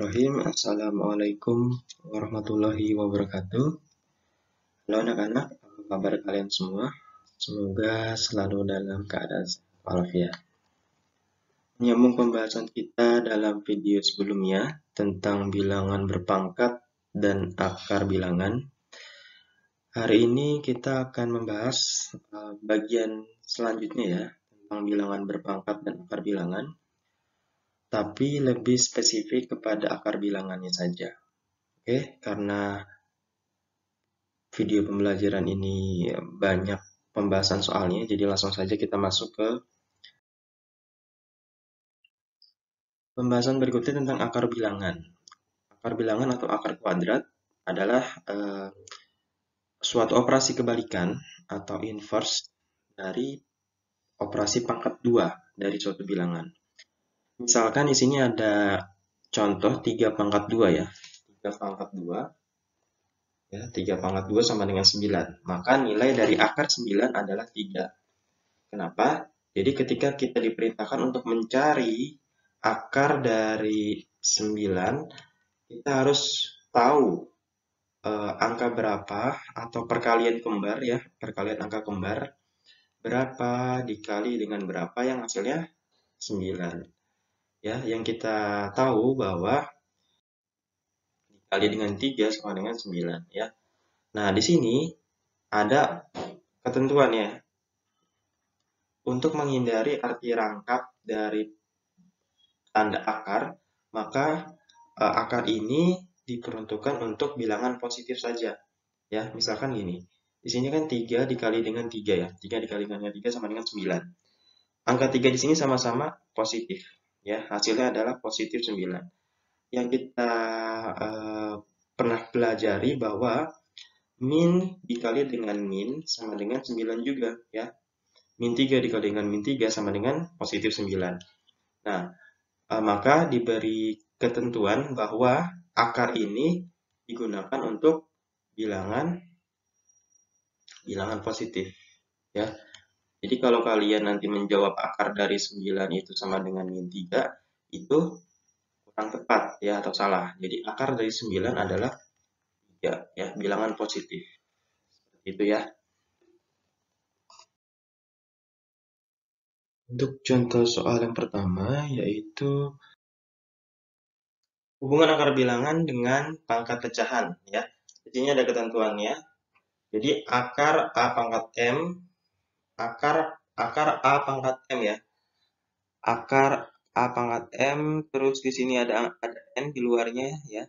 Bismillahirrahmanirrahim. Assalamualaikum warahmatullahi wabarakatuh. Halo anak-anak, apa kabar kalian semua? Semoga selalu dalam keadaan sehat walafiat. Menyambung pembahasan kita dalam video sebelumnya tentang bilangan berpangkat dan akar bilangan. Hari ini kita akan membahas bagian selanjutnya ya, tentang bilangan berpangkat dan akar bilangan. Tapi lebih spesifik kepada akar bilangannya saja. Oke, karena video pembelajaran ini banyak pembahasan soalnya, jadi langsung saja kita masuk ke pembahasan berikutnya tentang akar bilangan. Akar bilangan atau akar kuadrat adalah suatu operasi kebalikan atau inverse dari operasi pangkat 2 dari suatu bilangan. Misalkan di sini ada contoh 3 pangkat 2 ya. 3 pangkat 2. Ya, 3 pangkat 2 sama dengan 9. Maka nilai dari akar 9 adalah 3. Kenapa? Jadi ketika kita diperintahkan untuk mencari akar dari 9, kita harus tahu angka berapa atau perkalian kembar ya, perkalian angka kembar. Berapa dikali dengan berapa yang hasilnya 9. Ya, yang kita tahu bahwa dikali dengan 3 sama dengan 9 ya. Nah, di sini ada ketentuan ya. Untuk menghindari arti rangkap dari tanda akar, maka akar ini diperuntukkan untuk bilangan positif saja. Ya, misalkan gini. Di sini kan 3 dikali dengan 3 ya. 3 dikali dengan 3 sama dengan 9. Angka 3 di sini sama-sama positif. Ya, hasilnya adalah positif 9. Yang kita pernah pelajari bahwa min dikali dengan min sama dengan 9 juga ya. Min 3 dikali dengan min 3 sama dengan positif 9. Nah, maka diberi ketentuan bahwa akar ini digunakan untuk bilangan positif ya. Jadi kalau kalian nanti menjawab akar dari 9 itu sama dengan min 3, itu kurang tepat ya atau salah. Jadi akar dari 9 adalah 3 ya, bilangan positif. Itu ya. Untuk contoh soal yang pertama yaitu hubungan akar bilangan dengan pangkat pecahan ya. Di sini ada ketentuannya. Jadi akar A pangkat M, akar A pangkat M ya. Akar A pangkat M, terus di sini ada N di luarnya ya.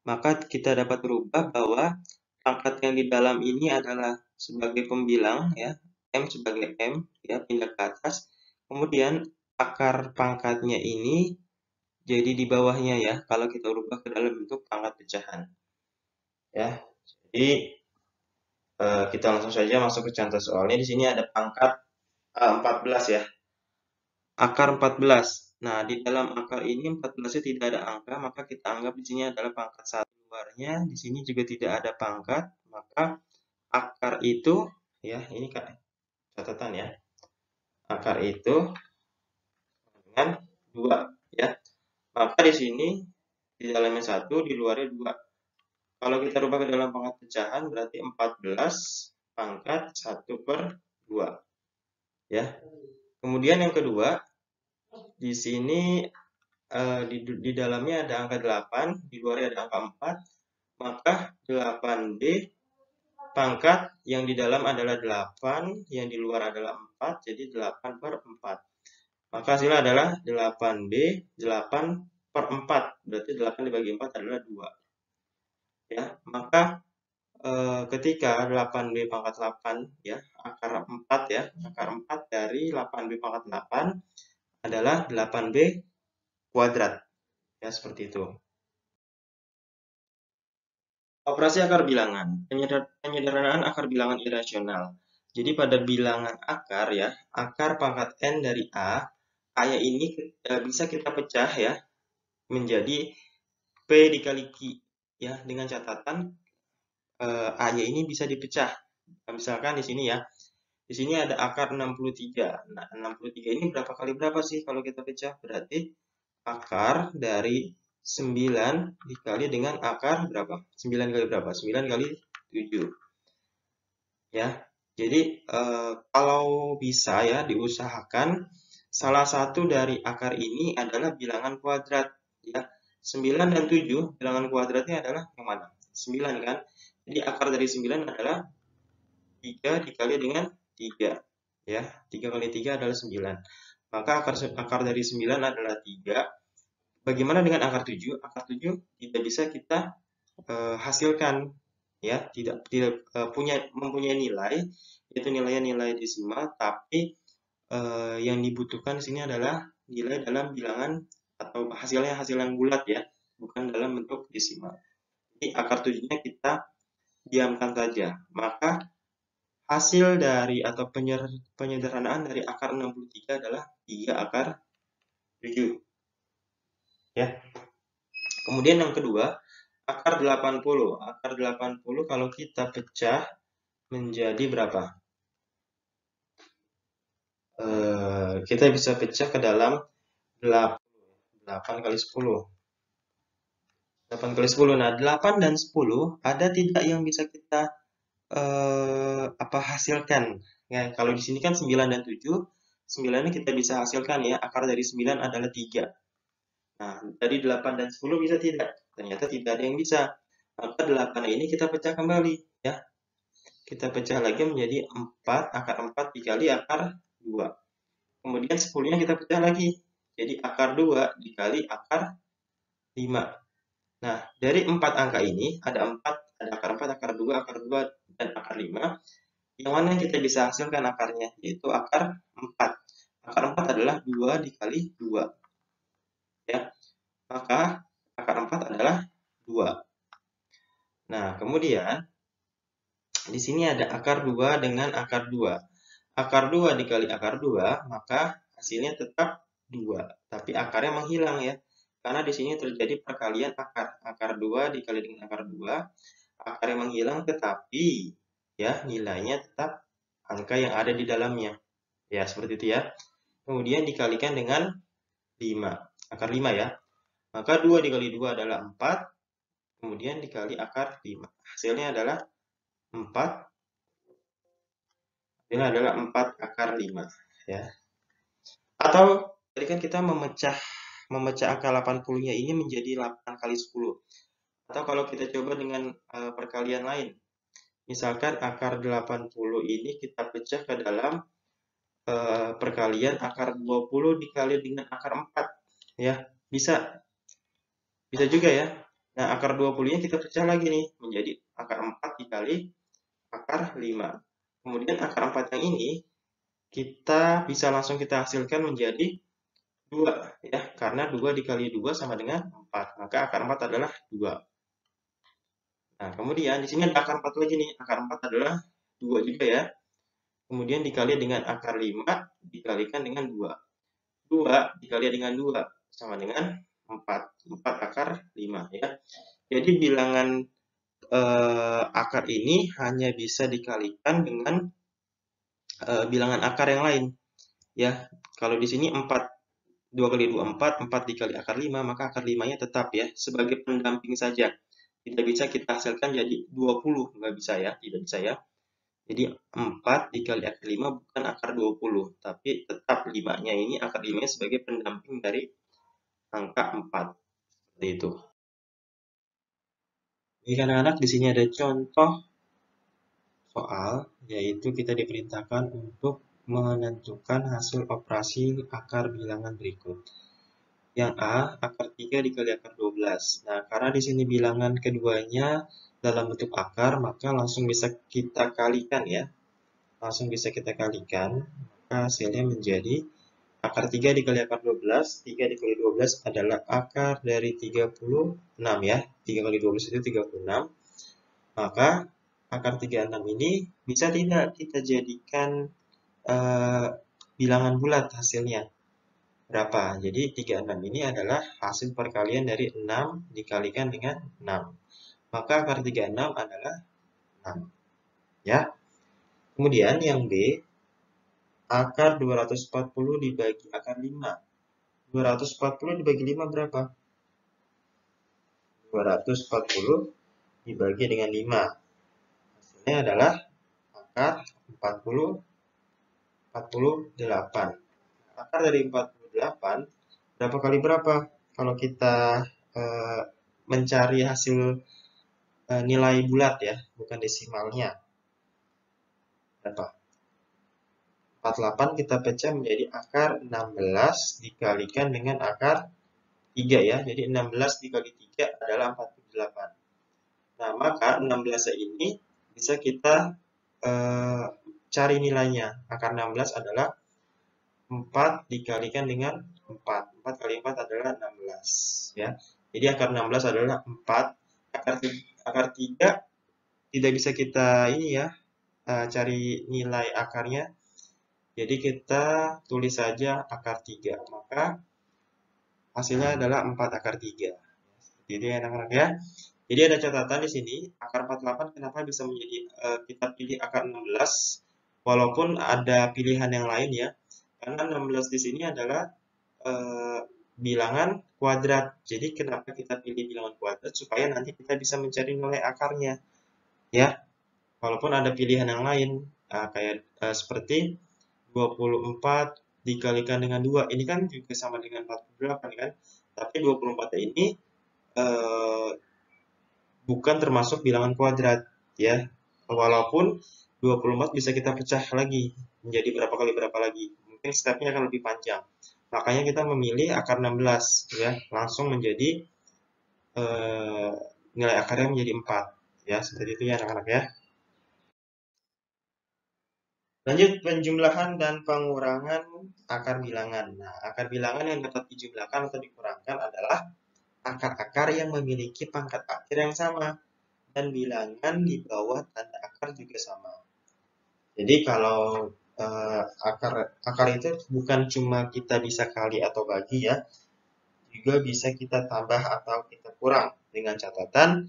Maka kita dapat berubah bahwa pangkat yang di dalam ini adalah sebagai pembilang ya. M sebagai M ya, pindah ke atas. Kemudian akar pangkatnya ini jadi di bawahnya ya, kalau kita ubah ke dalam bentuk pangkat pecahan. Ya, jadi kita langsung saja masuk ke contoh soalnya. Di sini ada pangkat 14 ya. Akar 14. Nah, di dalam akar ini 14-nya tidak ada angka, maka kita anggap di sini adalah pangkat 1. Luarnya di sini juga tidak ada pangkat, maka akar itu ya, ini catatan ya. Akar itu dengan 2 ya. Maka di sini di dalamnya 1, di luarnya 2. Kalau kita rubah ke dalam pangkat pecahan berarti 14 pangkat 1/2 ya. Kemudian yang kedua, di sini di dalamnya ada angka 8, di luarnya ada angka 4, maka 8B pangkat yang di dalam adalah 8, yang di luar adalah 4, jadi 8/4. Maka hasilnya adalah 8B 8/4, berarti 8 dibagi 4 adalah 2. Ya, maka ketika 8B pangkat 8 ya, akar 4 ya, akar 4 dari 8B pangkat 8 adalah 8B kuadrat. Ya, seperti itu. Operasi akar bilangan, penyederhanaan akar bilangan irasional. Jadi pada bilangan akar ya, akar pangkat N dari A-nya ini bisa kita pecah ya, menjadi P dikali Q ya, dengan catatan A-nya ini bisa dipecah. Misalkan di sini ya, di sini ada akar 63. Nah, 63 ini berapa kali berapa sih kalau kita pecah? Berarti akar dari 9 dikali dengan akar berapa? 9 kali berapa? 9 kali 7. Ya. Jadi kalau bisa ya diusahakan salah satu dari akar ini adalah bilangan kuadrat ya. 9 dan 7 bilangan kuadratnya adalah yang mana? 9 kan? Jadi akar dari 9 adalah 3 dikali dengan 3 ya. 3 kali 3 adalah 9. Maka akar dari 9 adalah 3. Bagaimana dengan akar 7? Akar 7 tidak bisa kita hasilkan ya, tidak mempunyai nilai, yaitu nilai desimal, tapi yang dibutuhkan di sini adalah nilai dalam bilangan atau hasil yang bulat ya, bukan dalam bentuk desimal. Jadi akar 7-nya kita diamkan saja. Maka hasil dari atau penyederhanaan dari akar 63 adalah 3 akar 7 ya. Kemudian yang kedua, akar 80. Akar 80 kalau kita pecah menjadi berapa? Kita bisa pecah ke dalam 8 kali 10. 8 kali 10. Nah, 8 dan 10 ada tidak yang bisa kita hasilkan? Ya, kalau di sini kan 9 dan 7, 9 ini kita bisa hasilkan ya. Akar dari 9 adalah 3. Nah, dari 8 dan 10 bisa tidak? Ternyata tidak ada yang bisa. Maka 8 ini kita pecah kembali ya. Kita pecah lagi menjadi 4, akar 4 dikali akar 2. Kemudian 10-nya kita pecah lagi. Jadi akar 2 dikali akar 5. Nah, dari 4 angka ini ada 4, ada akar 4, akar 2, akar 2, dan akar 5. Yang mana yang kita bisa hasilkan akarnya? Yaitu akar 4. Akar 4 adalah 2 dikali 2. Ya. Maka akar 4 adalah 2. Nah, kemudian di sini ada akar 2 dengan akar 2. Akar 2 dikali akar 2, maka hasilnya tetap 2. Tapi akarnya menghilang ya. Karena di sini terjadi perkalian akar. Akar 2 dikali dengan akar 2, akarnya menghilang tetapi ya nilainya tetap angka yang ada di dalamnya. Ya, seperti itu ya. Kemudian dikalikan dengan 5. Akar 5 ya. Maka 2 dikali 2 adalah 4. Kemudian dikali akar 5. Hasilnya adalah 4. Ini adalah 4 akar 5 ya. Atau tadi kan kita memecah angka 80-nya ini menjadi 8 kali 10. Atau kalau kita coba dengan perkalian lain. Misalkan akar 80 ini kita pecah ke dalam perkalian akar 20 dikali dengan akar 4 ya. Bisa juga ya. Nah, akar 20-nya kita pecah lagi nih menjadi akar 4 dikali akar 5. Kemudian akar 4 yang ini kita bisa langsung kita hasilkan menjadi 2 ya, karena 2 dikali 2 sama dengan 4. Maka akar 4 adalah 2. Nah, kemudian di sini ada akar 4 lagi nih. Akar 4 adalah 2 juga ya. Kemudian dikali dengan akar 5 dikalikan dengan 2. 2 dikali dengan 2 sama dengan 4. 4 akar 5 ya. Jadi bilangan akar ini hanya bisa dikalikan dengan bilangan akar yang lain. Ya, kalau di sini 4, 2 kali 2, 4, 4 dikali akar 5, maka akar 5-nya tetap ya, sebagai pendamping saja. Tidak bisa kita hasilkan jadi 20, nggak bisa ya, tidak bisa ya. Jadi 4 dikali akar 5 bukan akar 20, tapi tetap 5-nya ini, akar 5-nya sebagai pendamping dari angka 4. Seperti itu. Jadi anak-anak di sini ada contoh soal, yaitu kita diperintahkan untuk menentukan hasil operasi akar bilangan berikut. Yang A, akar 3 dikali akar 12. Nah, karena di sini bilangan keduanya dalam bentuk akar, maka langsung bisa kita kalikan ya. Langsung bisa kita kalikan, maka hasilnya menjadi akar 3 dikali akar 12. 3 dikali 12 adalah akar dari 36 ya. 3 kali 12 itu 36. Maka akar 36 ini bisa tidak kita jadikan bilangan bulat hasilnya. Berapa? Jadi 36 ini adalah hasil perkalian dari 6 dikalikan dengan 6. Maka akar 36 adalah 6. Ya. Kemudian yang B, akar 240 dibagi akar 5. 240 dibagi 5 berapa? 240 dibagi dengan 5. Hasilnya adalah akar 48. Akar dari 48 berapa kali berapa? Kalau kita mencari hasil nilai bulat ya, bukan desimalnya. Berapa? 48 kita pecah menjadi akar 16 dikalikan dengan akar 3 ya. Jadi 16 dikali 3 adalah 48. Nah, maka 16 ini bisa kita cari nilainya. Akar 16 adalah 4 dikalikan dengan 4. 4 kali 4 adalah 16 ya. Jadi akar 16 adalah 4. Akar 3 tidak bisa kita ini ya, cari nilai akarnya. Jadi kita tulis saja akar 3. Maka hasilnya adalah 4 akar 3. Seperti itu ya anak-anak ya. Jadi ada catatan di sini, akar 48 kenapa bisa menjadi kita pilih akar 16 walaupun ada pilihan yang lain ya. Karena 16 di sini adalah bilangan kuadrat. Jadi kenapa kita pilih bilangan kuadrat? Supaya nanti kita bisa mencari nilai akarnya. Ya, walaupun ada pilihan yang lain. Kayak seperti 24 dikalikan dengan 2. Ini kan juga sama dengan 48 kan. Tapi 24 ini bukan termasuk bilangan kuadrat. Ya, walaupun 24 bisa kita pecah lagi menjadi berapa kali berapa lagi. Mungkin stepnya akan lebih panjang. Makanya kita memilih akar 16 ya, langsung menjadi nilai akarnya menjadi 4 ya, seperti itu ya anak-anak ya. Lanjut penjumlahan dan pengurangan akar bilangan. Nah, akar bilangan yang dapat dijumlahkan atau dikurangkan adalah akar-akar yang memiliki pangkat akhir yang sama dan bilangan di bawah tanda akar juga sama. Jadi kalau akar itu bukan cuma kita bisa kali atau bagi ya, juga bisa kita tambah atau kita kurang dengan catatan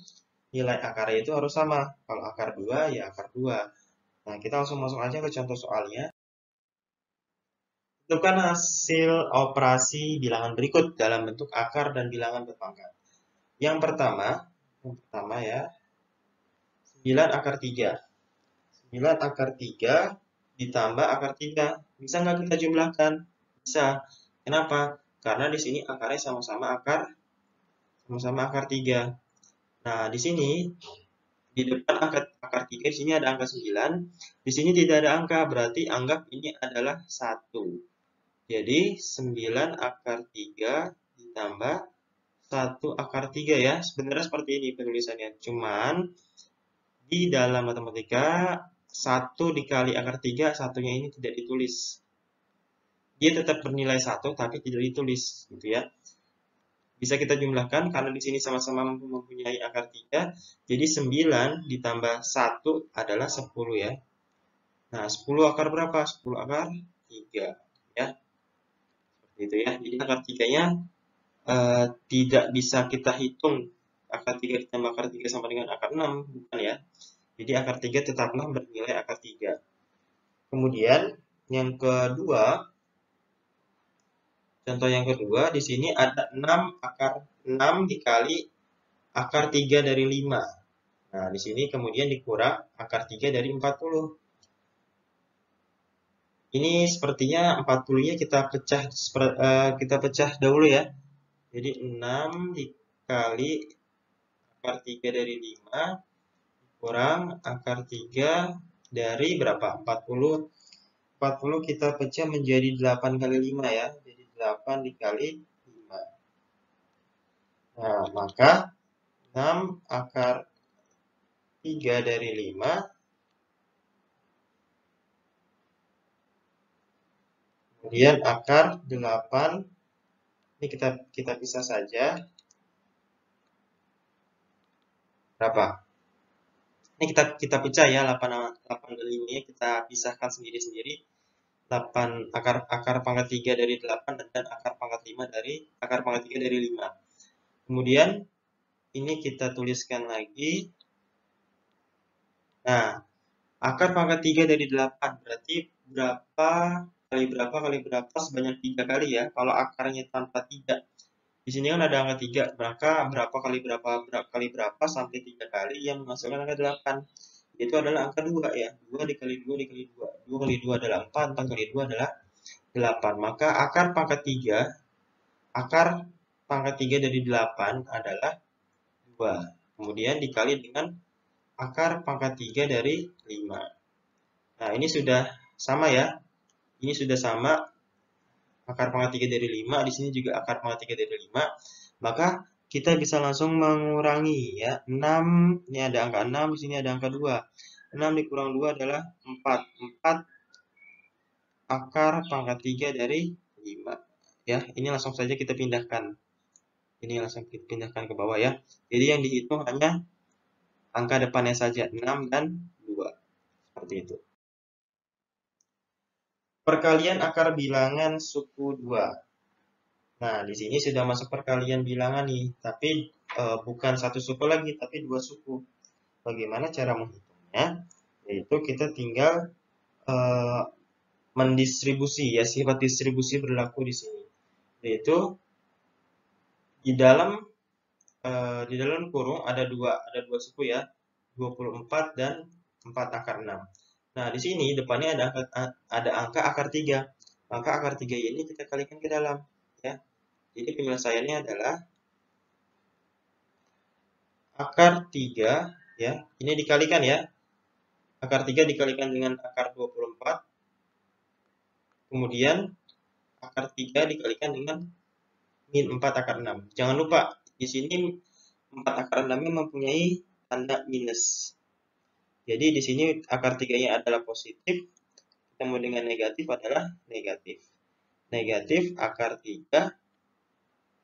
nilai akarnya itu harus sama. Kalau akar 2 ya akar 2. Nah, kita langsung masuk aja ke contoh soalnya. Tentukan hasil operasi bilangan berikut dalam bentuk akar dan bilangan berpangkat. Yang pertama ya, 9 akar 3. 9 akar 3 ditambah akar 3. Bisa nggak kita jumlahkan? Bisa. Kenapa? Karena di sini akarnya sama-sama akar 3. Nah, di sini di depan akar 3 di sini ada angka 9. Di sini tidak ada angka, berarti anggap ini adalah 1. Jadi 9 akar 3 ditambah 1 akar 3 ya. Sebenarnya seperti ini penulisannya. Cuman di dalam matematika 1 dikali akar 3, satunya ini tidak ditulis. Dia tetap bernilai 1 tapi tidak ditulis gitu ya. Bisa kita jumlahkan karena di sini sama-sama mempunyai akar 3. Jadi 9 ditambah 1 adalah 10 ya. Nah, 10 akar berapa? 10 akar 3 ya. Seperti itu ya. Jadi akar 3-nya tidak bisa kita hitung akar 3 ditambah akar 3 sama dengan akar 6, bukan ya. Jadi akar 3 tetaplah bernilai akar 3. Kemudian yang kedua, contoh yang kedua di sini ada 6 akar 6 dikali akar 3 dari 5. Nah, di sini kemudian dikurang akar 3 dari 40. Ini sepertinya 40-nya kita pecah dahulu ya. Jadi 6 dikali akar 3 dari 5 kurang akar 3 dari berapa? 40. 40 kita pecah menjadi 8 kali 5 ya. Jadi 8 dikali 5. Nah, maka 6 akar 3 dari 5 kemudian akar 8 ini kita pisah saja. Berapa? Ini kita pecah ya, 8 dari 5 nya kita pisahkan sendiri-sendiri. 8 akar pangkat 3 dari 8 dan akar pangkat 5 dari akar pangkat 3 dari 5. Kemudian ini kita tuliskan lagi. Nah, akar pangkat 3 dari 8 berarti berapa kali berapa sebanyak 3 kali ya. Kalau akarnya tanpa 3 Di sini kan ada angka 3, maka berapa kali berapa sampai 3 kali yang menghasilkan angka 8. Itu adalah angka 2 ya. 2 dikali 2 dikali 2. 2 kali 2 adalah 4, 4 kali 2 adalah 8. Maka akar pangkat 3 dari 8 adalah 2. Kemudian dikali dengan akar pangkat 3 dari 5. Nah, ini sudah sama ya. Ini sudah sama. Akar pangkat 3 dari 5, di sini juga akar pangkat 3 dari 5. Maka kita bisa langsung mengurangi ya. 6, ini ada angka 6, di sini ada angka 2. 6 dikurang 2 adalah 4. 4 akar pangkat 3 dari 5. Ya, ini langsung saja kita pindahkan. Ini langsung kita pindahkan ke bawah ya. Jadi yang dihitung hanya angka depannya saja, 6 dan 2. Seperti itu. Perkalian akar bilangan suku 2. Nah, di sini sudah masuk perkalian bilangan nih, tapi bukan satu suku lagi, tapi 2 suku. Bagaimana cara menghitungnya? Yaitu kita tinggal mendistribusi ya, sifat distribusi berlaku di sini. Yaitu di dalam kurung ada dua suku ya, 24 dan 4 akar 6. Nah, di sini depannya ada angka akar 3. Maka akar 3 ini kita kalikan ke dalam ya. Jadi penyelesaiannya adalah akar 3 ya. Ini dikalikan ya. Akar 3 dikalikan dengan akar 24. Kemudian akar 3 dikalikan dengan min 4 akar 6. Jangan lupa di sini 4 akar 6-nya mempunyai tanda minus. Jadi di sini akar 3-nya adalah positif, ketemu dengan negatif adalah negatif. Negatif akar 3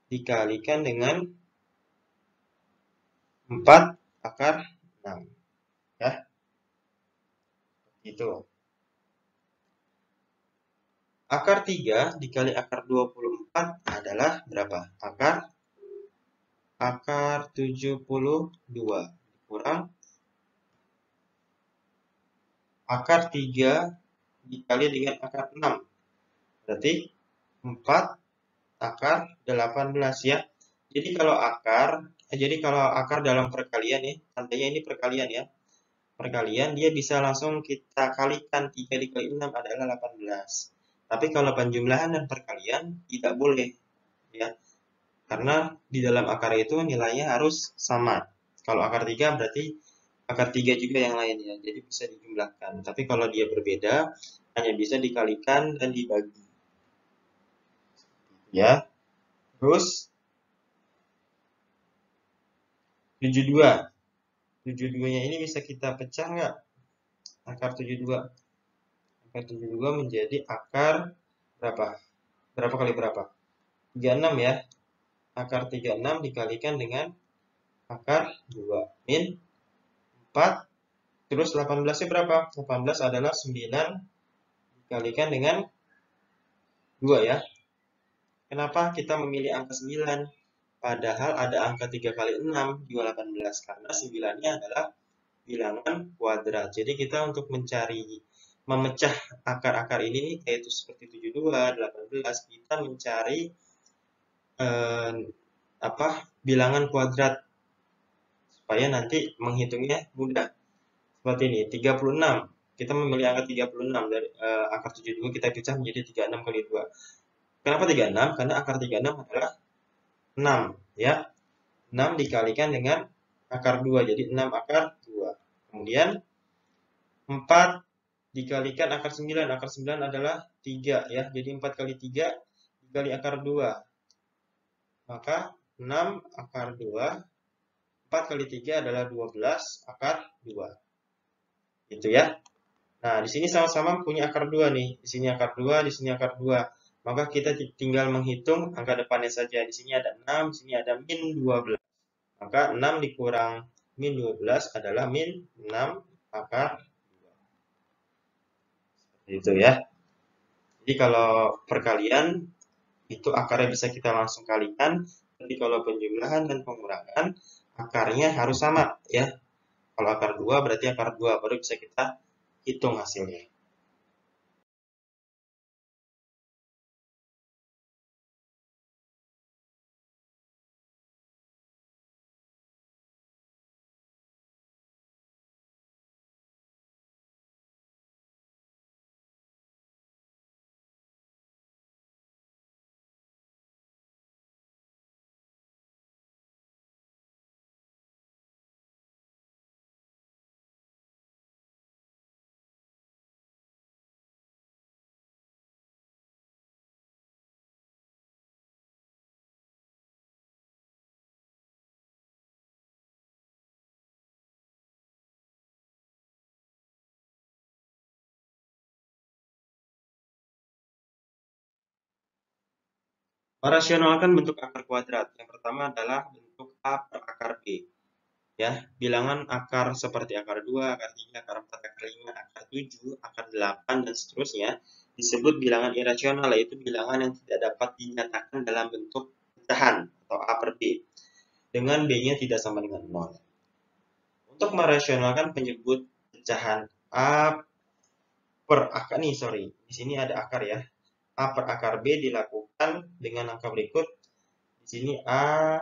dikalikan dengan 4 akar 6. Ya. Gitu. Akar 3 dikali akar 24 adalah berapa? Akar 72 kurang akar 3 dikali dengan akar 6. Berarti 4 akar 18 ya. Jadi kalau akar dalam perkalian ya, tandanya ini perkalian ya. Perkalian dia bisa langsung kita kalikan, 3 dikali 6 adalah 18. Tapi kalau penjumlahan dan perkalian tidak boleh ya. Karena di dalam akar itu nilainya harus sama. Kalau akar 3 berarti akar 3 juga yang lain ya. Jadi bisa dijumlahkan. Tapi kalau dia berbeda hanya bisa dikalikan dan dibagi. Ya. Terus 72. 72-nya ini bisa kita pecah nggak? Akar 72. Akar 72 menjadi akar berapa? Berapa kali berapa? 36 ya. Akar 36 dikalikan dengan akar 2. Min 4. Terus 18-nya berapa? 18 adalah 9 dikalikan dengan 2 ya. Kenapa kita memilih angka 9? Padahal ada angka 3 kali 6 juga 18. Karena 9-nya adalah bilangan kuadrat. Jadi kita untuk memecah akar-akar ini nih, yaitu seperti 72, 18, kita mencari bilangan kuadrat supaya nanti menghitungnya mudah. Seperti ini, 36. Kita memilih angka 36 dari akar 72 kita pecah menjadi 36 kali 2. Kenapa 36? Karena akar 36 adalah 6 ya. 6 dikalikan dengan akar 2 jadi 6 akar 2. Kemudian 4 dikalikan akar 9. Akar 9 adalah 3 ya. Jadi 4 kali 3 dikali akar 2. Maka 6 akar 2. 4 kali 3 adalah 12 akar 2. Gitu ya. Nah, di sini sama-sama punya akar 2 nih. Di sini akar 2, di sini akar 2. Maka kita tinggal menghitung angka depannya saja. Di sini ada 6, di sini ada min 12. Maka 6 dikurang min 12 adalah min 6 akar 2. Seperti itu ya. Jadi kalau perkalian, itu akarnya bisa kita langsung kalikan. Tapi kalau penjumlahan dan pengurangan, akarnya harus sama ya. Kalau akar 2 berarti akar 2, baru bisa kita hitung hasilnya. Merasionalkan bentuk akar kuadrat. Yang pertama adalah bentuk A per akar B. Ya, bilangan akar seperti akar 2, akar 3, akar 4, akar 5, akar 7, akar 8, dan seterusnya disebut bilangan irasional, yaitu bilangan yang tidak dapat dinyatakan dalam bentuk pecahan atau A per B, dengan B-nya tidak sama dengan 0. Untuk merasionalkan penyebut pecahan A per akar, di sini ada akar ya. A per akar B dilakukan dengan angka berikut. Di sini A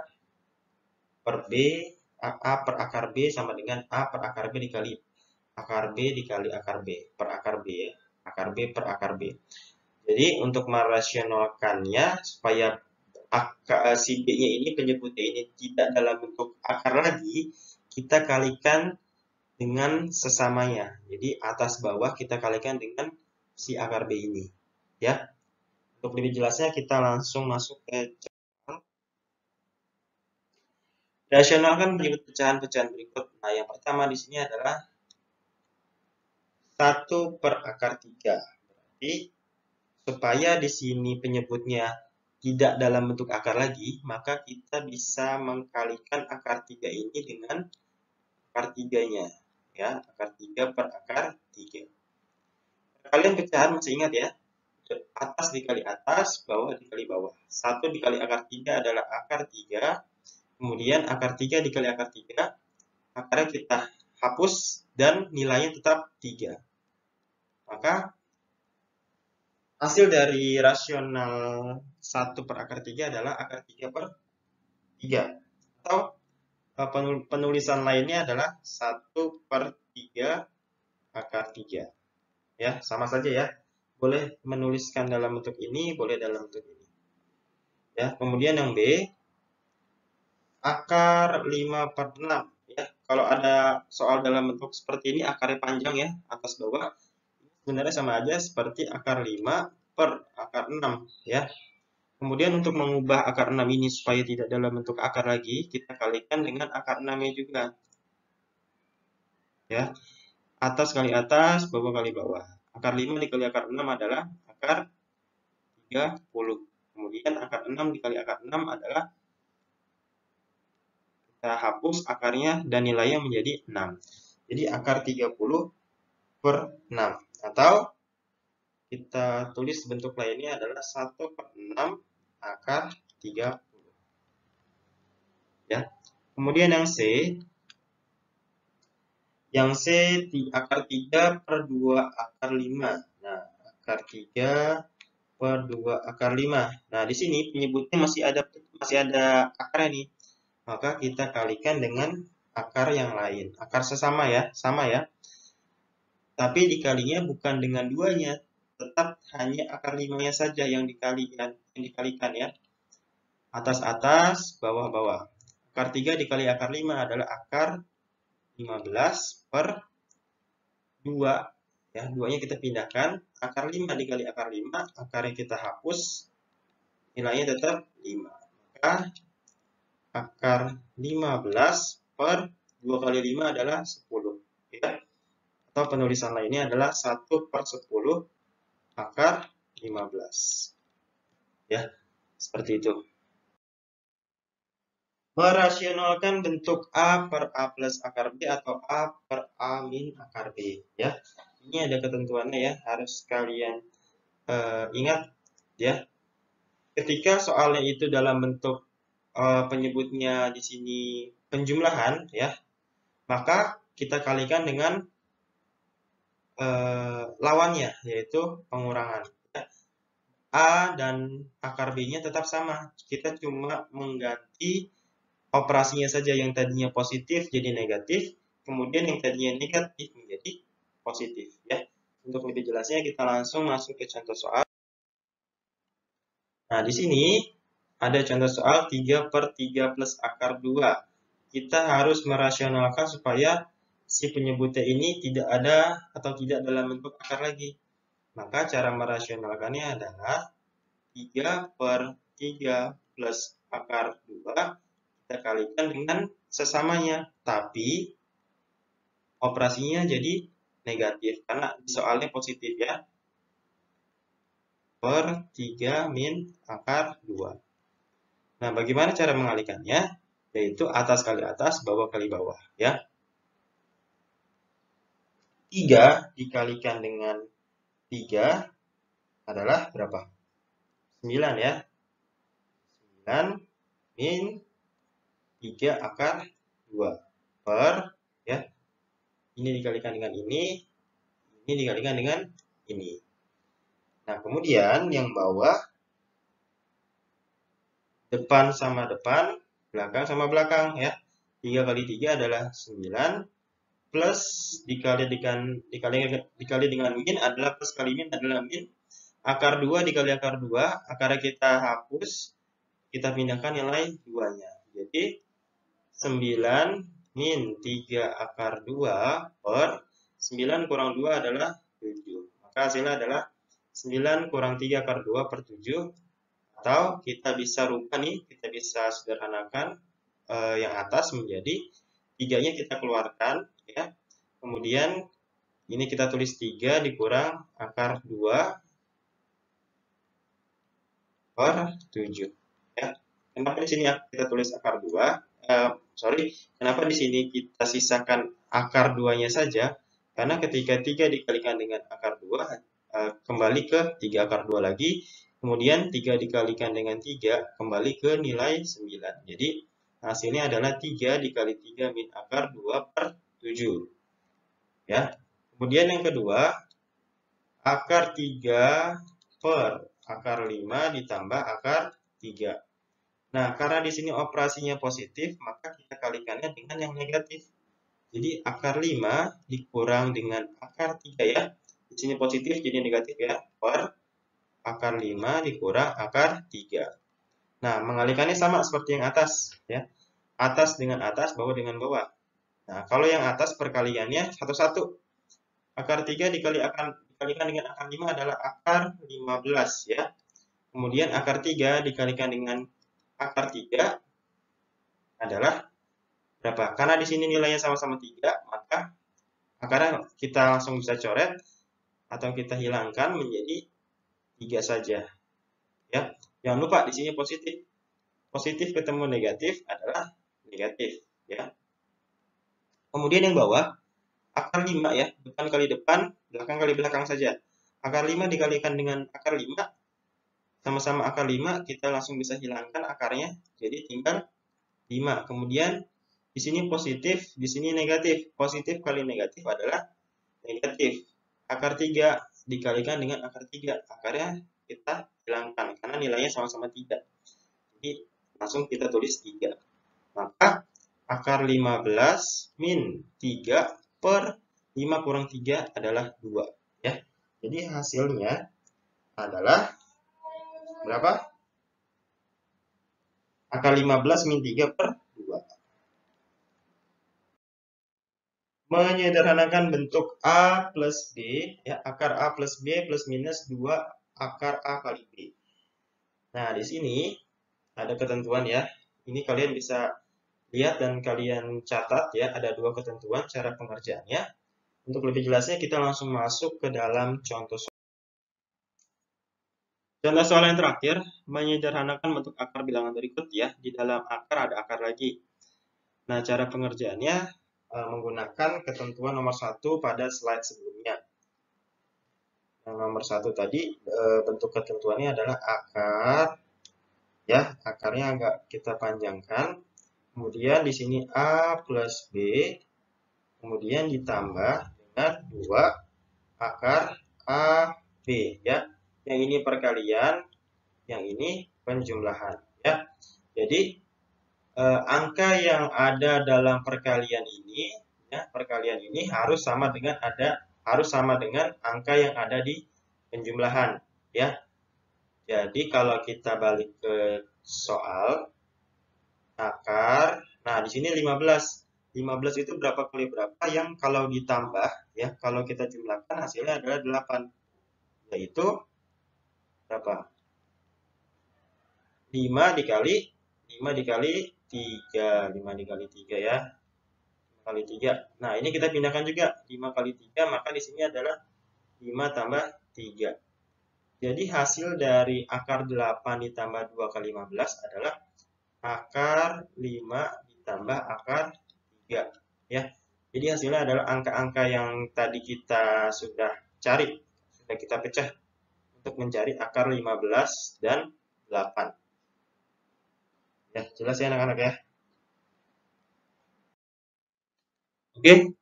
per B, A per akar B sama dengan A per akar B dikali akar B dikali akar B per akar B ya. Akar B per akar B. Jadi untuk merasionalkannya supaya si B-nya ini, penyebutnya ini tidak dalam bentuk akar lagi, kita kalikan dengan sesamanya. Jadi atas bawah kita kalikan dengan si akar B ini. Ya. Untuk lebih jelasnya kita langsung masuk ke rasionalkan penyebut pecahan-pecahan berikut. Nah, yang pertama di sini adalah 1 per akar 3. Berarti supaya di sini penyebutnya tidak dalam bentuk akar lagi, maka kita bisa mengkalikan akar 3 ini dengan akar 3-nya. Ya, akar 3 per akar 3. Kalian pecahan masih ingat ya? Atas dikali atas, bawah dikali bawah. 1 dikali akar 3 adalah akar 3. Kemudian akar 3 dikali akar 3, akarnya kita hapus dan nilainya tetap 3. Maka hasil dari rasional 1 per akar 3 adalah akar 3 per 3. Atau penulisan lainnya adalah 1 per 3 akar 3. Ya, sama saja ya. Boleh menuliskan dalam bentuk ini, boleh dalam bentuk ini. Ya, kemudian yang B, akar 5 per 6. Ya, kalau ada soal dalam bentuk seperti ini, akarnya panjang ya, atas bawah. Sebenarnya sama aja seperti akar 5 per akar 6 ya. Kemudian untuk mengubah akar 6 ini supaya tidak dalam bentuk akar lagi, kita kalikan dengan akar 6-nya juga. Ya. Atas kali atas, bawah kali bawah. Akar 5 dikali akar 6 adalah akar 30. Kemudian akar 6 dikali akar 6 adalah, kita hapus akarnya dan nilainya menjadi 6. Jadi akar 30 per 6. Atau kita tulis bentuk lainnya adalah 1 per 6 akar 30. Ya. Kemudian yang C, akar 3 per 2 akar 5. Nah, akar 3 per 2 akar 5. Nah, di sini penyebutnya masih ada akarnya nih. Maka kita kalikan dengan akar yang lain. Akar sesama ya, sama ya. Tapi dikalinya bukan dengan 2-nya, tetap hanya akar 5-nya saja yang dikalikan ya. Atas-atas, bawah-bawah. Akar 3 dikali akar 5 adalah akar 15 per 2. Ya, 2-nya kita pindahkan. Akar 5 dikali akar 5, akarnya kita hapus. Nilainya tetap 5. Maka akar 15 per 2 kali 5 adalah 10. Ya. Atau penulisan lainnya adalah 1 per 10 akar 15. Ya, seperti itu. Merasionalkan bentuk A per A plus akar B atau A per A min akar B. Ya, ini ada ketentuannya ya, harus kalian ingat ya. Ketika soalnya itu dalam bentuk penyebutnya di sini penjumlahan ya, maka kita kalikan dengan lawannya, yaitu pengurangan. A dan akar B-nya tetap sama. Kita cuma mengganti operasinya saja, yang tadinya positif jadi negatif, kemudian yang tadinya negatif menjadi positif. Ya. Untuk lebih jelasnya kita langsung masuk ke contoh soal. Nah, di sini ada contoh soal 3 per 3 plus akar 2. Kita harus merasionalkan supaya si penyebutnya ini tidak ada atau tidak dalam bentuk akar lagi. Maka cara merasionalkannya adalah 3 per 3 plus akar 2 kita kalikan dengan sesamanya. Tapi operasinya jadi negatif karena soalnya positif ya. Per 3 min akar 2. Nah, bagaimana cara mengalihkannya? Yaitu atas kali atas, bawah kali bawah, ya. 3 dikalikan dengan 3 adalah berapa? 9 ya. 9 min 3 akar 2 per, ya. Ini dikalikan dengan ini dikalikan dengan ini. Nah, kemudian yang bawah, depan sama depan, belakang sama belakang, ya. 3 kali 3 adalah 9, plus dikali dengan min adalah plus kali min adalah min. Akar 2 dikali akar 2, akarnya kita hapus, kita pindahkan nilai 2-nya. Jadi 9 min 3 akar 2 per 9 kurang 2 adalah 7. Maka hasilnya adalah 9 kurang 3 akar 2 per 7. Atau kita bisa rubah nih, kita bisa sederhanakan yang atas menjadi 3-nya kita keluarkan, ya. Kemudian ini kita tulis 3 dikurang akar 2 per 7. Ya. Kenapa di sini kita tulis akar 2? Kenapa di sini kita sisakan akar 2-nya saja? Karena ketika 3 dikalikan dengan akar 2, kembali ke 3 akar 2 lagi. Kemudian 3 dikalikan dengan 3, kembali ke nilai 9. Jadi, hasilnya adalah 3 dikali 3 min akar 2 per 7. Ya. Kemudian yang kedua, akar 3 per akar 5 ditambah akar 3. Nah, karena di sini operasinya positif, maka kita kalikannya dengan yang negatif. Jadi, akar 5 dikurang dengan akar 3 ya. Di sini positif, jadi negatif ya. Per akar 5 dikurang akar 3. Nah, mengalihkannya sama seperti yang atas ya. Atas dengan atas, bawah dengan bawah. Nah, kalau yang atas perkaliannya satu-satu. Akar 3 dikalikan dengan akar 5 adalah akar 15 ya. Kemudian akar 3 dikalikan dengan akar 3 adalah berapa? Karena di sini nilainya sama-sama 3, maka akarnya kita langsung bisa coret atau kita hilangkan menjadi 3 saja. Ya. Jangan lupa di sini positif. Positif ketemu negatif adalah negatif, ya. Kemudian yang bawah, akar 5 ya, depan kali depan, belakang kali belakang saja. Akar 5 dikalikan dengan akar 5, sama-sama akar 5, kita langsung bisa hilangkan akarnya, jadi tinggal 5. Kemudian di sini positif, di sini negatif. Positif kali negatif adalah negatif. Akar 3 dikalikan dengan akar 3, akarnya kita hilangkan, karena nilainya sama-sama 3. Jadi langsung kita tulis 3. Maka akar 15 min 3 per 5 kurang 3 adalah 2. Ya. Jadi hasilnya adalah berapa? Akar 15 min 3 per 2. Menyederhanakan bentuk A plus B, ya, akar A plus B plus minus 2 akar A kali B. Nah, di sini ada ketentuan ya. Ini kalian bisa lihat dan kalian catat ya, ada 2 ketentuan cara pengerjaannya. Untuk lebih jelasnya kita langsung masuk ke dalam contoh soal. Contoh soal yang terakhir, menyederhanakan bentuk akar bilangan berikut ya. Di dalam akar ada akar lagi. Nah, cara pengerjaannya menggunakan ketentuan nomor 1 pada slide sebelumnya. Yang nomor 1 tadi bentuk ketentuannya adalah akar, ya, akarnya agak kita panjangkan. Kemudian di sini A plus B, kemudian ditambah dengan 2 akar AB, ya. Yang ini perkalian, yang ini penjumlahan, ya. Jadi angka yang ada dalam perkalian ini, ya, perkalian ini harus sama dengan angka yang ada di penjumlahan, ya. Jadi kalau kita balik ke soal akar, nah di sini 15. 15 itu berapa kali berapa yang kalau ditambah, ya, kalau kita jumlahkan hasilnya adalah 8. Yaitu berapa? 5 dikali 3, 5 dikali 3 ya. 5 kali 3. Nah, ini kita pindahkan juga 5 kali 3, maka di sini adalah 5 tambah 3. Jadi hasil dari akar 8 ditambah 2 kali 15 adalah akar 5 ditambah akar 3. Ya. Jadi hasilnya adalah angka-angka yang tadi kita sudah cari, sudah kita pecah untuk mencari akar 15 dan 8. Ya, jelas ya anak-anak ya. Oke,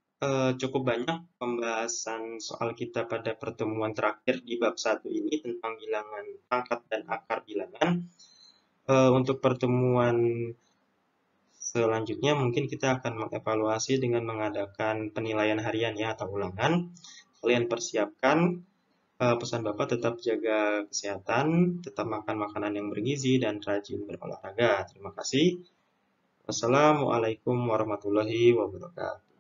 cukup banyak pembahasan soal kita pada pertemuan terakhir di bab 1 ini tentang bilangan pangkat dan akar bilangan. Untuk pertemuan selanjutnya mungkin kita akan mengevaluasi dengan mengadakan penilaian harian ya atau ulangan. Kalian persiapkan, pesan Bapak tetap jaga kesehatan, tetap makan makanan yang bergizi dan rajin berolahraga. Terima kasih. Wassalamualaikum warahmatullahi wabarakatuh.